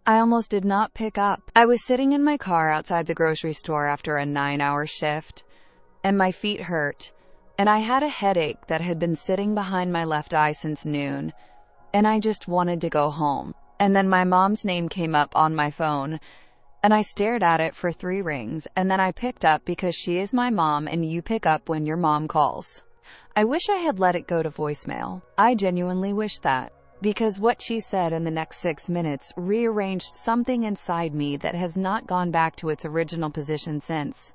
I almost did not pick up. I was sitting in my car outside the grocery store after a 9-hour shift, and my feet hurt, and I had a headache that had been sitting behind my left eye since noon, and I just wanted to go home. And then my mom's name came up on my phone, and I stared at it for 3 rings, and then I picked up because she is my mom and you pick up when your mom calls. I wish I had let it go to voicemail. I genuinely wish that. Because what she said in the next 6 minutes rearranged something inside me that has not gone back to its original position since.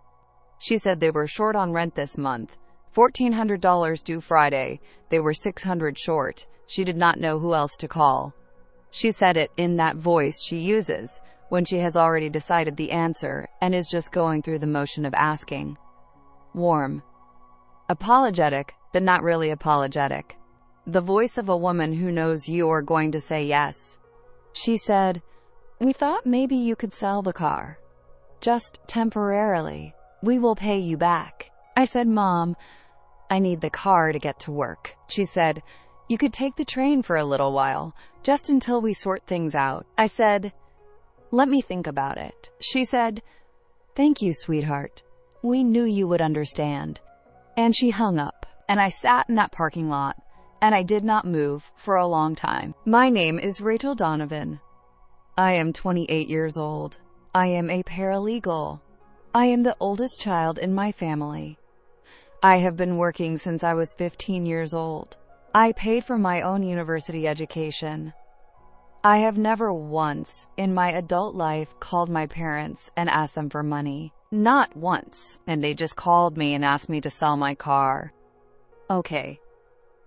She said they were short on rent this month. $1,400 due Friday. They were $600 short. She did not know who else to call. She said it in that voice she uses when she has already decided the answer and is just going through the motion of asking. Warm. Apologetic, but not really apologetic. The voice of a woman who knows you are going to say yes. She said, "We thought maybe you could sell the car. Just temporarily. We will pay you back." I said, "Mom, I need the car to get to work." She said, "You could take the train for a little while, just until we sort things out." I said, "Let me think about it." She said, "Thank you, sweetheart. We knew you would understand." And she hung up, and I sat in that parking lot, and I did not move for a long time. My name is Rachel Donovan. I am 28 years old. I am a paralegal. I am the oldest child in my family. I have been working since I was 15 years old. I paid for my own university education. I have never once in my adult life called my parents and asked them for money. Not once. And they just called me and asked me to sell my car. Okay.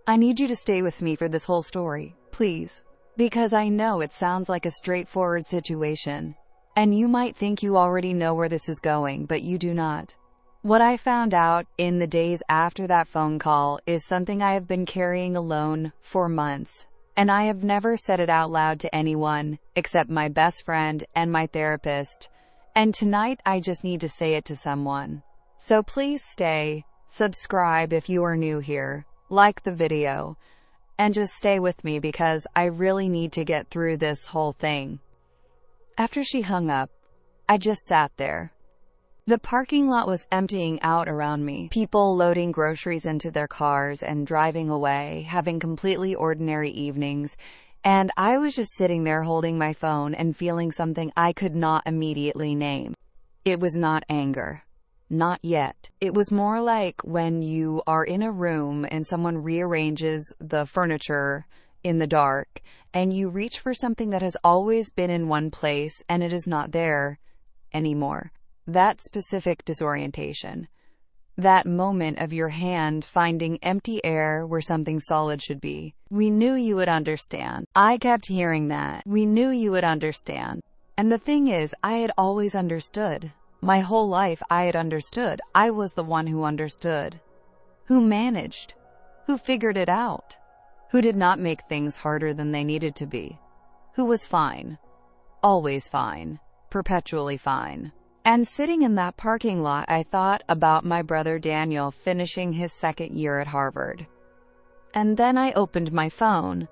I need you to stay with me for this whole story, please. Because I know it sounds like a straightforward situation. And you might think you already know where this is going, but you do not. What I found out in the days after that phone call is something I have been carrying alone for months. And I have never said it out loud to anyone, except my best friend and my therapist. And tonight I just need to say it to someone. So please stay, subscribe if you are new here, like the video, and just stay with me because I really need to get through this whole thing. After she hung up, I just sat there. The parking lot was emptying out around me. People loading groceries into their cars and driving away, having completely ordinary evenings, and I was just sitting there holding my phone and feeling something I could not immediately name. It was not anger. Not yet. It was more like when you are in a room and someone rearranges the furniture in the dark, and you reach for something that has always been in one place and it is not there anymore. That specific disorientation. That moment of your hand finding empty air where something solid should be. We knew you would understand. I kept hearing that. We knew you would understand. And the thing is, I had always understood. My whole life I had understood. I was the one who understood. Who managed. Who figured it out. Who did not make things harder than they needed to be. Who was fine. Always fine. Perpetually fine. And sitting in that parking lot, I thought about my brother Daniel finishing his 2nd year at Harvard. And then I opened my phone,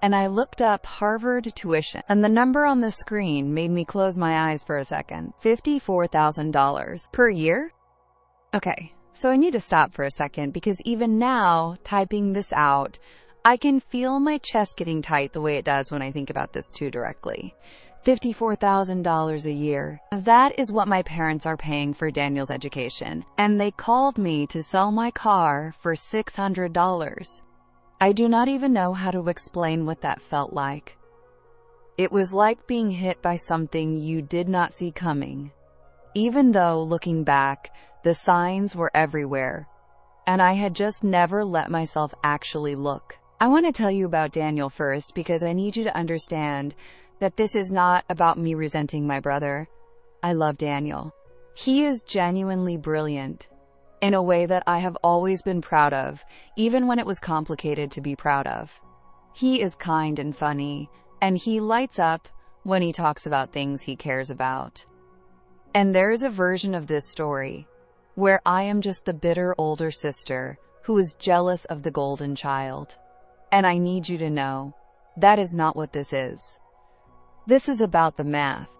and I looked up Harvard tuition, and the number on the screen made me close my eyes for a second. $54,000 per year? Okay, so I need to stop for a second because even now, typing this out, I can feel my chest getting tight the way it does when I think about this too directly. $54,000 a year. That is what my parents are paying for Daniel's education, and they called me to sell my car for $600. I do not even know how to explain what that felt like. It was like being hit by something you did not see coming. Even though, looking back, the signs were everywhere, and I had just never let myself actually look. I want to tell you about Daniel first because I need you to understand that this is not about me resenting my brother. I love Daniel. He is genuinely brilliant, in a way that I have always been proud of, even when it was complicated to be proud of. He is kind and funny, and he lights up when he talks about things he cares about. And there is a version of this story where I am just the bitter older sister who is jealous of the golden child. And I need you to know, that is not what this is. This is about the math.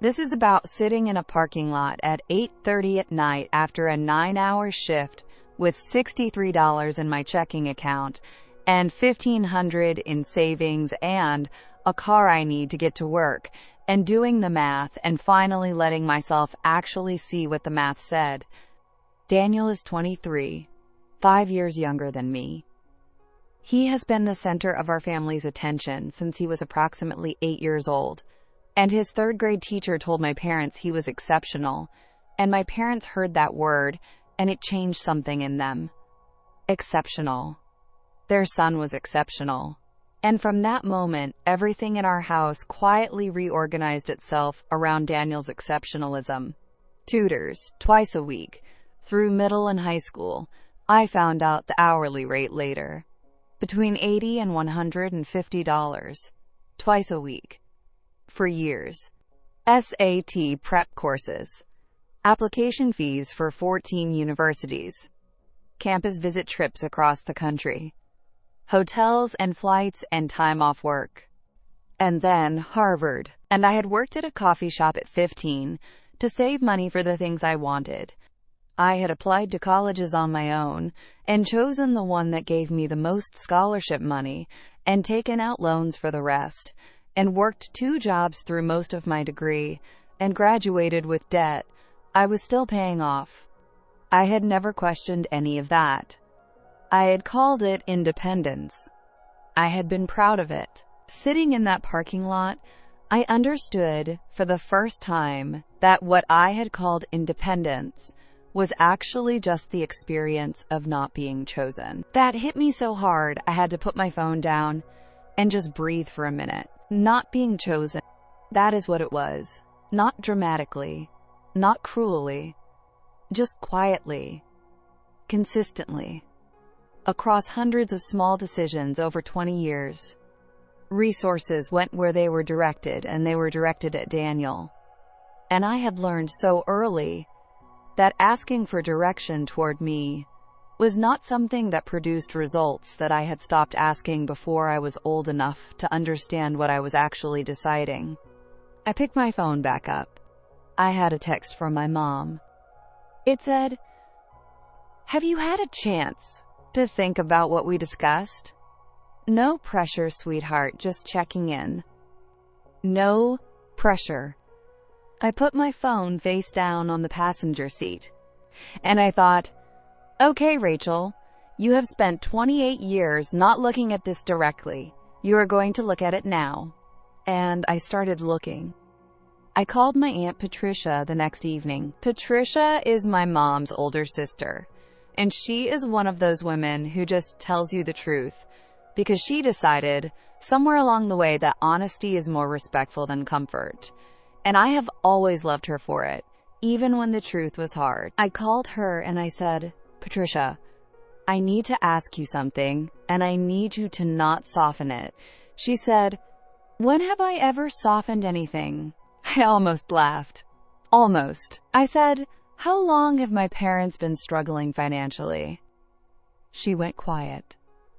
This is about sitting in a parking lot at 8:30 at night after a 9-hour shift with $63 in my checking account and $1,500 in savings and a car I need to get to work, and doing the math and finally letting myself actually see what the math said. Daniel is 23, 5 years younger than me. He has been the center of our family's attention since he was approximately 8 years old, and his third-grade teacher told my parents he was exceptional, and my parents heard that word, and it changed something in them. Exceptional. Their son was exceptional. And from that moment, everything in our house quietly reorganized itself around Daniel's exceptionalism. Tutors, twice a week, through middle and high school. I found out the hourly rate later. Between $80 and $150. Twice a week. For years. SAT prep courses. Application fees for 14 universities. Campus visit trips across the country. Hotels and flights and time off work. And then Harvard. And I had worked at a coffee shop at 15 to save money for the things I wanted. I had applied to colleges on my own and chosen the one that gave me the most scholarship money and taken out loans for the rest, and worked 2 jobs through most of my degree and graduated with debt I was still paying off. I had never questioned any of that. I had called it independence. I had been proud of it. Sitting in that parking lot, I understood for the first time that what I had called independence was actually just the experience of not being chosen. That hit me so hard, I had to put my phone down and just breathe for a minute. Not being chosen. That is what it was. Not dramatically. Not cruelly. Just quietly. Consistently. Across hundreds of small decisions over 20 years. Resources went where they were directed, and they were directed at Daniel. And I had learned so early that asking for direction toward me was not something that produced results that I had stopped asking before I was old enough to understand what I was actually deciding. I picked my phone back up. I had a text from my mom. It said, "Have you had a chance to think about what we discussed? No pressure, sweetheart, just checking in." No pressure. I put my phone face down on the passenger seat, and I thought, okay, Rachel, you have spent 28 years not looking at this directly. You are going to look at it now. And I started looking. I called my Aunt Patricia the next evening. Patricia is my mom's older sister, and she is one of those women who just tells you the truth, because she decided somewhere along the way that honesty is more respectful than comfort. And I have always loved her for it, even when the truth was hard. I called her and I said, "Patricia, I need to ask you something, and I need you to not soften it." She said, "When have I ever softened anything?" I almost laughed. Almost. I said, "How long have my parents been struggling financially?" She went quiet,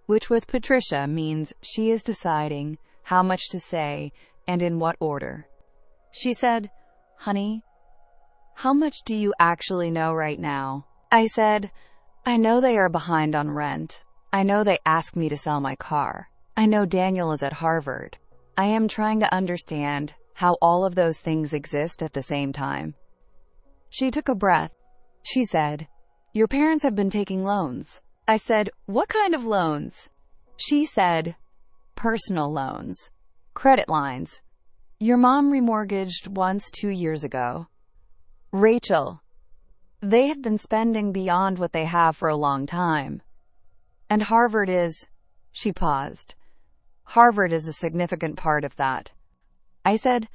which with Patricia means she is deciding how much to say and in what order. She said, "Honey, how much do you actually know right now?" I said, "I know they are behind on rent. I know they asked me to sell my car. I know Daniel is at Harvard. I am trying to understand how all of those things exist at the same time." She took a breath. She said, "Your parents have been taking loans." I said, "What kind of loans?" She said, "Personal loans. Credit lines. Your mom remortgaged once 2 years ago." Rachel, they have been spending beyond what they have for a long time. And Harvard is, she paused. Harvard is a significant part of that. I said,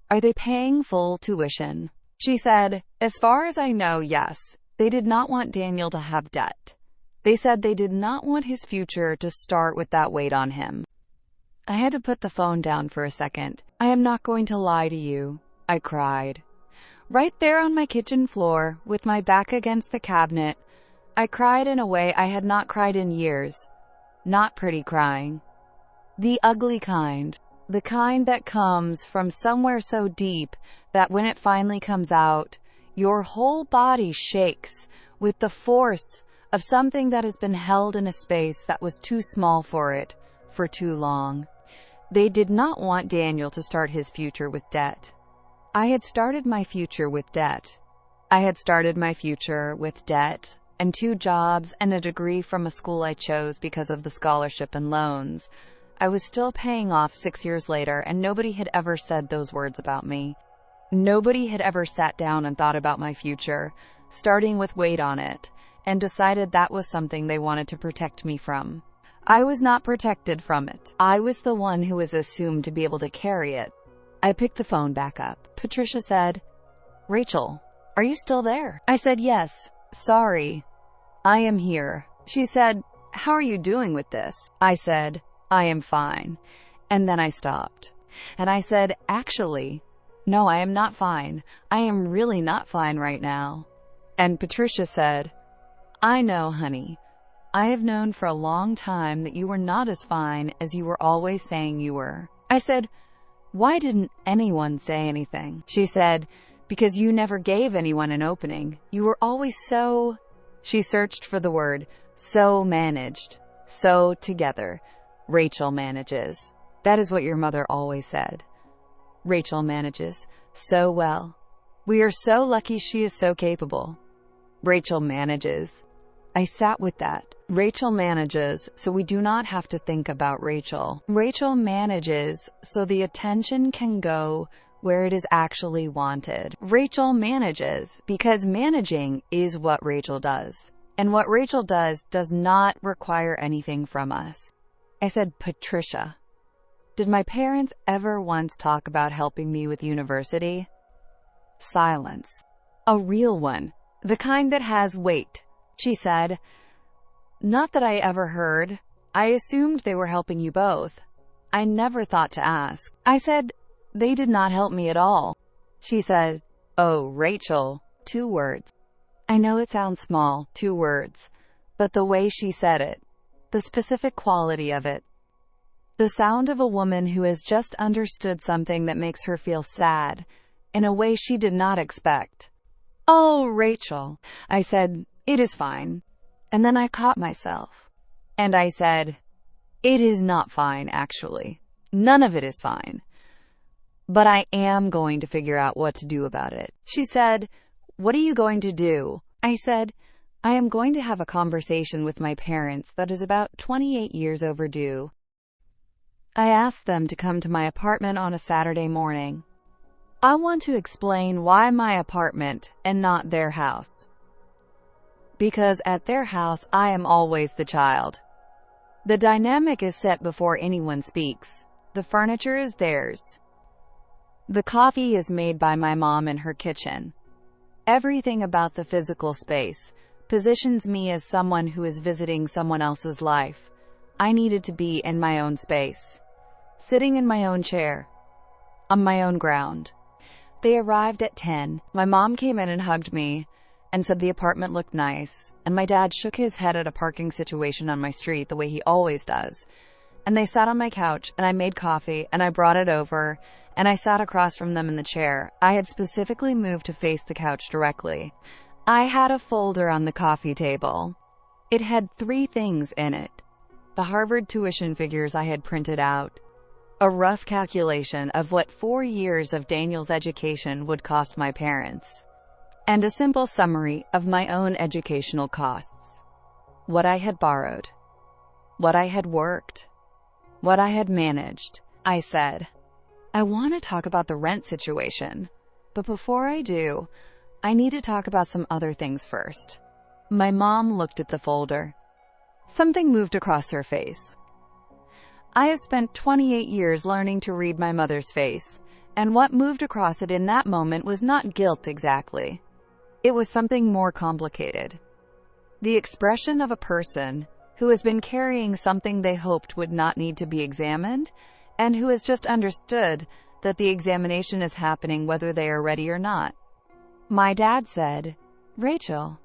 "Are they paying full tuition?" She said, "As far as I know, yes. They did not want Daniel to have debt. They said they did not want his future to start with that weight on him." I had to put the phone down for a second. "I am not going to lie to you," I cried. Right there on my kitchen floor, with my back against the cabinet, I cried in a way I had not cried in years. Not pretty crying. The ugly kind. The kind that comes from somewhere so deep that when it finally comes out, your whole body shakes with the force of something that has been held in a space that was too small for it for too long. They did not want Daniel to start his future with debt. I had started my future with debt. I had started my future with debt and 2 jobs and a degree from a school I chose because of the scholarship and loans. I was still paying off 6 years later, and nobody had ever said those words about me. Nobody had ever sat down and thought about my future, starting with weight on it, and decided that was something they wanted to protect me from. I was not protected from it. I was the one who was assumed to be able to carry it. I picked the phone back up. Patricia said, "Rachel, are you still there?" I said, "Yes. Sorry. I am here." She said, "How are you doing with this?" I said, "I am fine." And then I stopped. And I said, "Actually, no, I am not fine. I am really not fine right now." And Patricia said, "I know, honey. I have known for a long time that you were not as fine as you were always saying you were." I said, "Why didn't anyone say anything?" She said, "Because you never gave anyone an opening. You were always so..." She searched for the word, "so managed, so together." Rachel manages. That is what your mother always said. Rachel manages so well. We are so lucky she is so capable. Rachel manages. I sat with that. Rachel manages, so we do not have to think about Rachel. Rachel manages, so the attention can go where it is actually wanted. Rachel manages, because managing is what Rachel does. And what Rachel does not require anything from us. I said, "Patricia, did my parents ever once talk about helping me with university?" Silence. "A real one. The kind that has weight," she said. "Not that I ever heard. I assumed they were helping you both. I never thought to ask." I said, "They did not help me at all." She said, "Oh, Rachel." 2 words. I know it sounds small, 2 words, but the way she said it, the specific quality of it, the sound of a woman who has just understood something that makes her feel sad in a way she did not expect. "Oh, Rachel." I said, "It is fine." And then I caught myself. And I said, "It is not fine, actually. None of it is fine. But I am going to figure out what to do about it." She said, "What are you going to do?" I said, "I am going to have a conversation with my parents that is about 28 years overdue. I asked them to come to my apartment on a Saturday morning. I want to explain why my apartment and not their house. Because at their house, I am always the child. The dynamic is set before anyone speaks. The furniture is theirs. The coffee is made by my mom in her kitchen. Everything about the physical space positions me as someone who is visiting someone else's life. I needed to be in my own space, sitting in my own chair, on my own ground." They arrived at 10. My mom came in and hugged me and said the apartment looked nice, and my dad shook his head at a parking situation on my street the way he always does. And they sat on my couch, and I made coffee, and I brought it over, and I sat across from them in the chair. I had specifically moved to face the couch directly. I had a folder on the coffee table. It had 3 things in it: the Harvard tuition figures I had printed out, a rough calculation of what 4 years of Daniel's education would cost my parents, and a simple summary of my own educational costs. What I had borrowed, what I had worked, what I had managed. I said, "I want to talk about the rent situation, but before I do, I need to talk about some other things first." My mom looked at the folder. Something moved across her face. I have spent 28 years learning to read my mother's face, and what moved across it in that moment was not guilt exactly. It was something more complicated. The expression of a person who has been carrying something they hoped would not need to be examined, and who has just understood that the examination is happening whether they are ready or not. My dad said, "Rachel,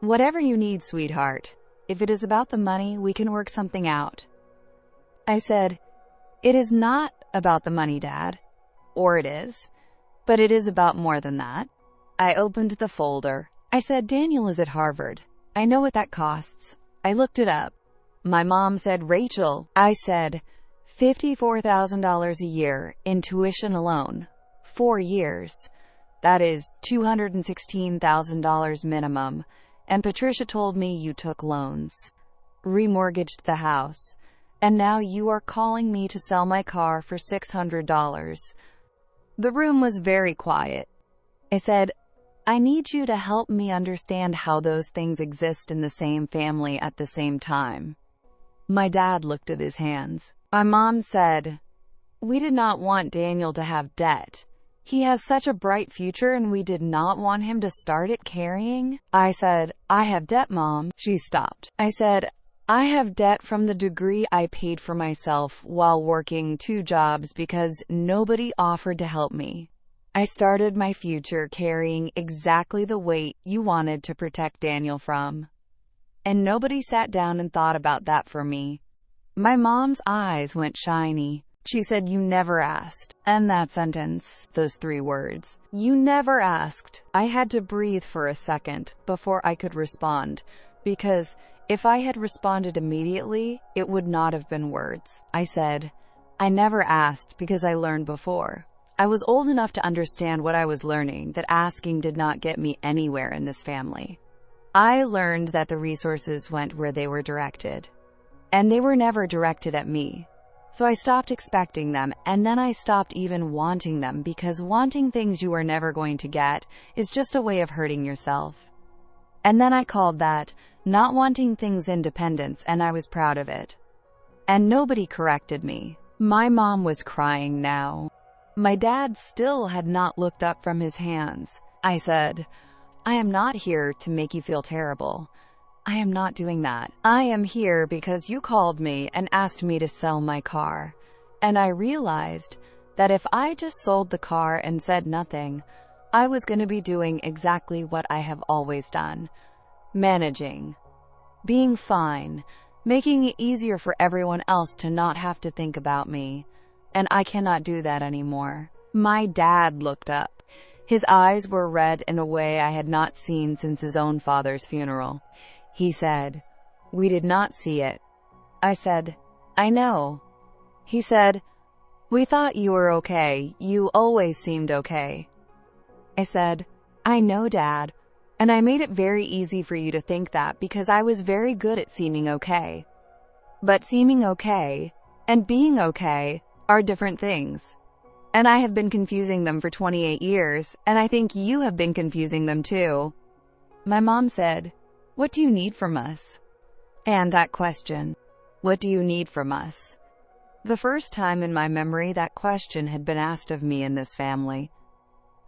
whatever you need, sweetheart. If it is about the money, we can work something out." I said, "It is not about the money, Dad. Or it is. But it is about more than that. I opened the folder. I said, Daniel is at Harvard. I know what that costs. I looked it up. My mom said, Rachel. I said, $54,000 a year in tuition alone. 4 years. That is $216,000 minimum. And Patricia told me you took loans, remortgaged the house, and now you are calling me to sell my car for $600. The room was very quiet. I said, I need you to help me understand how those things exist in the same family at the same time. My dad looked at his hands. My mom said, we did not want Daniel to have debt. He has such a bright future and we did not want him to start it carrying. I said, I have debt, Mom. She stopped. I said, I have debt from the degree I paid for myself while working 2 jobs because nobody offered to help me. I started my future carrying exactly the weight you wanted to protect Daniel from. And nobody sat down and thought about that for me. My mom's eyes went shiny. She said, you never asked. And that sentence, those 3 words, you never asked. I had to breathe for a second before I could respond, because if I had responded immediately, it would not have been words. I said, I never asked because I learned before. I was old enough to understand what I was learning, that asking did not get me anywhere in this family. I learned that the resources went where they were directed. And they were never directed at me. So I stopped expecting them, and then I stopped even wanting them, because wanting things you are never going to get is just a way of hurting yourself. And then I called that not wanting things independence, and I was proud of it. And nobody corrected me. My mom was crying now. My dad still had not looked up from his hands. I said, I am not here to make you feel terrible. I am not doing that. I am here because you called me and asked me to sell my car. And I realized that if I just sold the car and said nothing, I was going to be doing exactly what I have always done. Managing. Being fine. Making it easier for everyone else to not have to think about me. And I cannot do that anymore. My dad looked up. His eyes were red in a way I had not seen since his own father's funeral. He said, we did not see it. I said, I know. He said, we thought you were okay. You always seemed okay. I said, I know, Dad. And I made it very easy for you to think that because I was very good at seeming okay. But seeming okay and being okay are different things. And I have been confusing them for 28 years, and I think you have been confusing them too. My mom said, what do you need from us? And that question, what do you need from us? The first time in my memory that question had been asked of me in this family.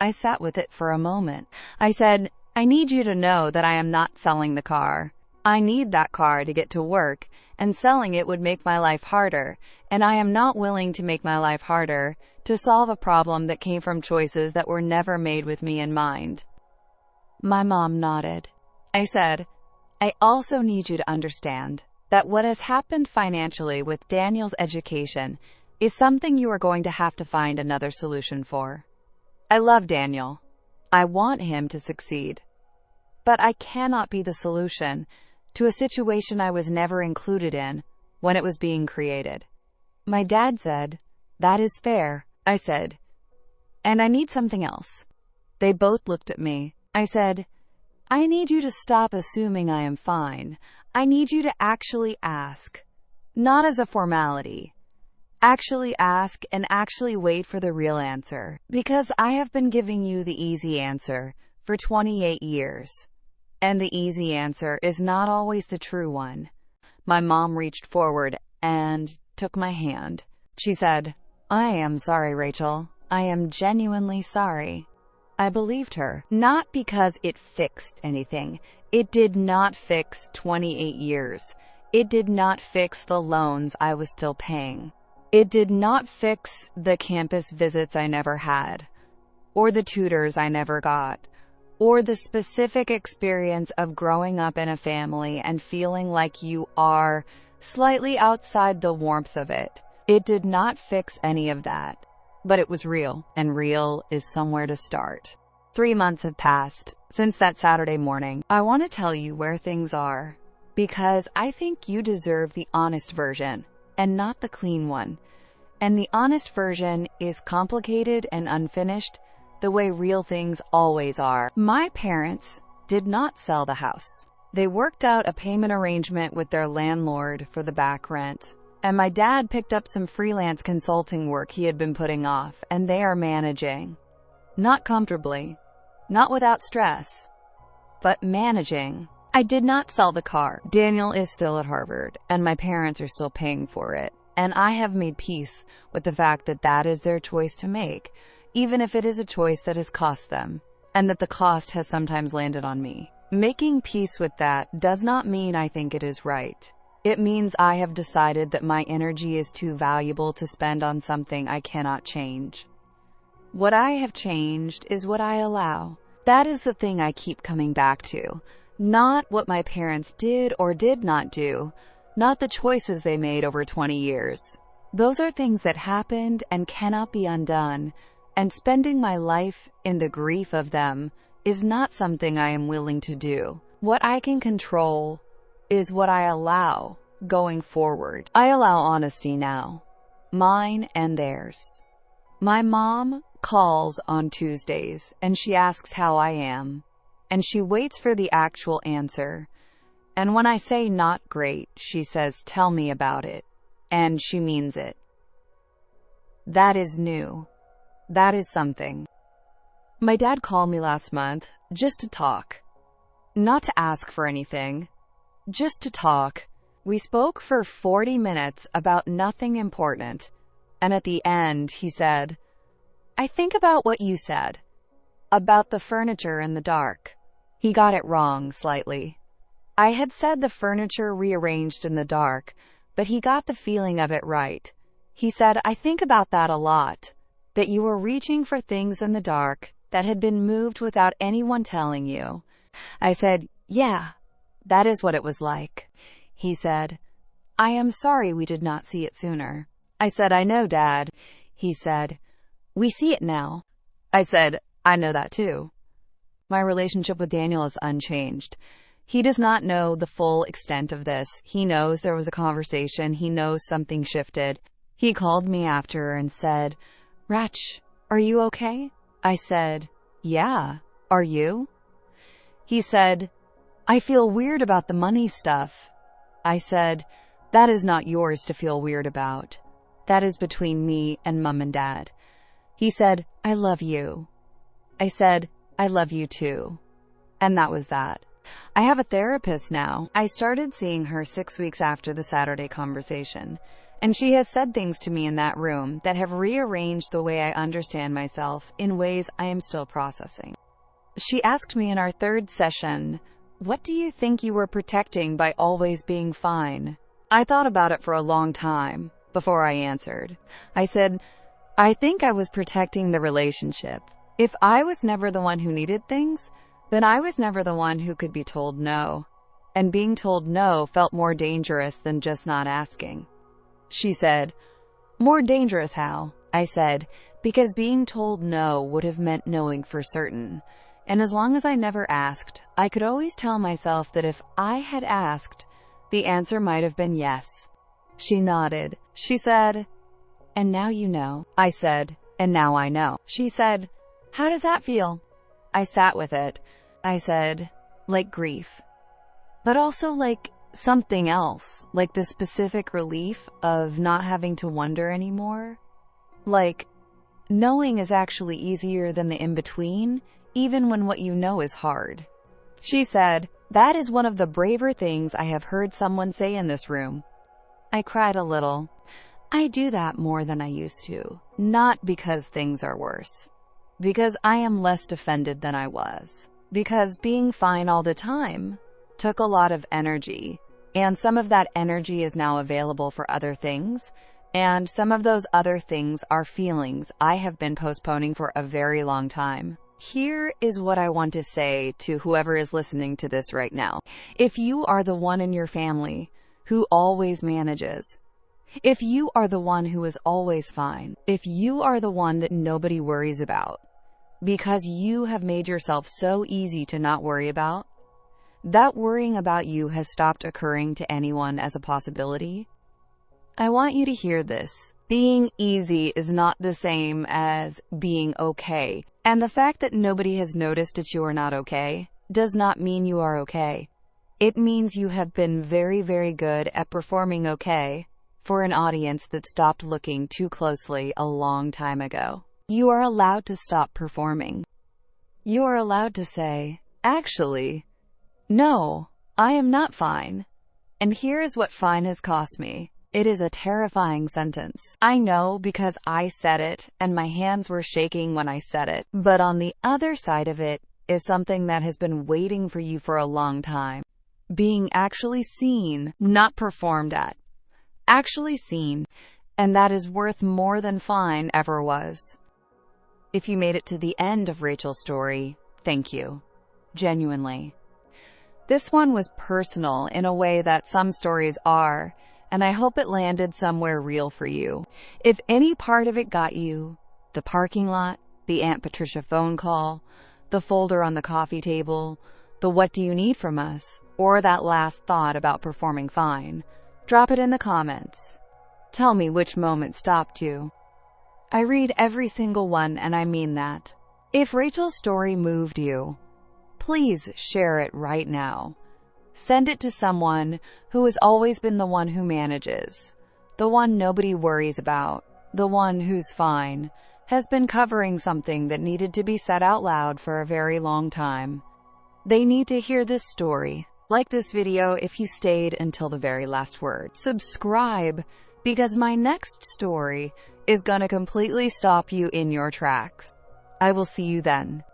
I sat with it for a moment. I said, I need you to know that I am not selling the car. I need that car to get to work, and selling it would make my life harder, and I am not willing to make my life harder to solve a problem that came from choices that were never made with me in mind. My mom nodded. I said, I also need you to understand that what has happened financially with Daniel's education is something you are going to have to find another solution for. I love Daniel. I want him to succeed. But I cannot be the solution to a situation I was never included in when it was being created. My dad said, that is fair. I said, and I need something else. They both looked at me. I said, I need you to stop assuming I am fine. I need you to actually ask. Not as a formality. Actually ask and actually wait for the real answer. Because I have been giving you the easy answer for 28 years. And the easy answer is not always the true one. My mom reached forward and took my hand. She said, I am sorry, Rachel. I am genuinely sorry. I believed her. Not because it fixed anything. It did not fix 28 years. It did not fix the loans I was still paying. It did not fix the campus visits I never had, or the tutors I never got, or the specific experience of growing up in a family and feeling like you are slightly outside the warmth of it. It did not fix any of that, but it was real, and real is somewhere to start. 3 months have passed since that Saturday morning. I want to tell you where things are, because I think you deserve the honest version, and not the clean one. And the honest version is complicated and unfinished, the way real things always are. My parents did not sell the house. They worked out a payment arrangement with their landlord for the back rent, and my dad picked up some freelance consulting work he had been putting off, and they are managing. Not comfortably, not without stress, but managing. I did not sell the car. Daniel is still at Harvard, and my parents are still paying for it. And I have made peace with the fact that that is their choice to make, even if it is a choice that has cost them, and that the cost has sometimes landed on me. Making peace with that does not mean I think it is right. It means I have decided that my energy is too valuable to spend on something I cannot change. What I have changed is what I allow. That is the thing I keep coming back to. Not what my parents did or did not do. Not the choices they made over 20 years. Those are things that happened and cannot be undone, and spending my life in the grief of them is not something I am willing to do. What I can control is what I allow going forward. I allow honesty now, mine and theirs. My mom calls on Tuesdays, and she asks how I am, and she waits for the actual answer. And when I say not great, she says, tell me about it. And she means it. That is new. That is something. My dad called me last month just to talk. Not to ask for anything. Just to talk. We spoke for 40 minutes about nothing important. And at the end, he said, I think about what you said. About the furniture in the dark. He got it wrong slightly. I had said the furniture rearranged in the dark, but he got the feeling of it right. He said, I think about that a lot, that you were reaching for things in the dark that had been moved without anyone telling you. I said, yeah, that is what it was like. He said, I am sorry we did not see it sooner. I said, I know, Dad. He said, we see it now. I said, I know that too. My relationship with Daniel is unchanged. He does not know the full extent of this. He knows there was a conversation. He knows something shifted. He called me after and said, Ratch, are you okay? I said, yeah. Are you? He said, I feel weird about the money stuff. I said, that is not yours to feel weird about. That is between me and Mom and Dad. He said, I love you. I said, I love you too. And that was that. I have a therapist now. I started seeing her 6 weeks after the Saturday conversation, and she has said things to me in that room that have rearranged the way I understand myself in ways I am still processing. She asked me in our 3rd session, what do you think you were protecting by always being fine? I thought about it for a long time before I answered. I said, I think I was protecting the relationship. If I was never the one who needed things, then I was never the one who could be told no. And being told no felt more dangerous than just not asking. She said, more dangerous how? I said, because being told no would have meant knowing for certain. And as long as I never asked, I could always tell myself that if I had asked, the answer might have been yes. She nodded. She said, and now you know. I said, and now I know. She said, how does that feel? I sat with it. I said, like grief, but also like something else, like the specific relief of not having to wonder anymore. Like, knowing is actually easier than the in-between, even when what you know is hard. She said, that is one of the braver things I have heard someone say in this room. I cried a little. I do that more than I used to, not because things are worse, because I am less defended than I was. Because being fine all the time took a lot of energy, and some of that energy is now available for other things, and some of those other things are feelings I have been postponing for a very long time. Here is what I want to say to whoever is listening to this right now. If you are the one in your family who always manages, If you are the one who is always fine, if you are the one that nobody worries about, because you have made yourself so easy to not worry about, that worrying about you has stopped occurring to anyone as a possibility, I want you to hear this. Being easy is not the same as being okay. And the fact that nobody has noticed that you are not okay does not mean you are okay. It means you have been very, very good at performing okay for an audience that stopped looking too closely a long time ago. You are allowed to stop performing. You are allowed to say, actually, no, I am not fine. And here is what fine has cost me. It is a terrifying sentence. I know because I said it and my hands were shaking when I said it. But on the other side of it is something that has been waiting for you for a long time. Being actually seen, not performed at. Actually seen. And that is worth more than fine ever was. If you made it to the end of Rachel's story, thank you. Genuinely. This one was personal in a way that some stories are, and I hope it landed somewhere real for you. If any part of it got you, the parking lot, the Aunt Patricia phone call, the folder on the coffee table, the what do you need from us, or that last thought about performing fine, drop it in the comments. Tell me which moment stopped you. I read every single one, and I mean that. If Rachel's story moved you, please share it right now. Send it to someone who has always been the one who manages, the one nobody worries about, the one who's fine, has been covering something that needed to be said out loud for a very long time. They need to hear this story. Like this video if you stayed until the very last word. Subscribe, because my next story is gonna completely stop you in your tracks. I will see you then.